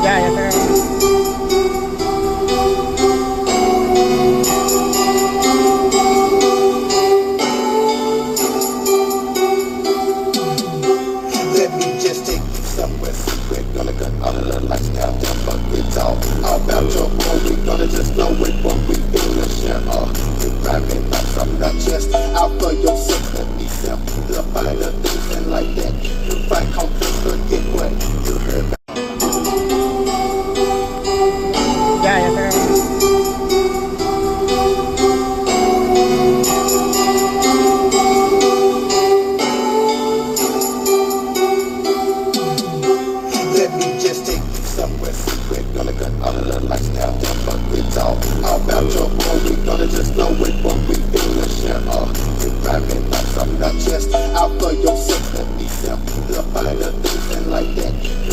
Yeah, yes, sir. Let me just take you somewhere secret. Gonna cut all of the lights down, jump up, it's all about your own. We gonna just blow it when we feel the share. You're driving up from the chest out for your sympathy. Simplify the things and like that. You find comfort, forget what you heard. Yeah, yes, sir. Let me just take you somewhere secret. Gonna cut all of the lights down, jump up, it's all about your own. We gonna just blow it when we feel the share. You're driving up from the chest out for your sympathy. Simplify the things and like that.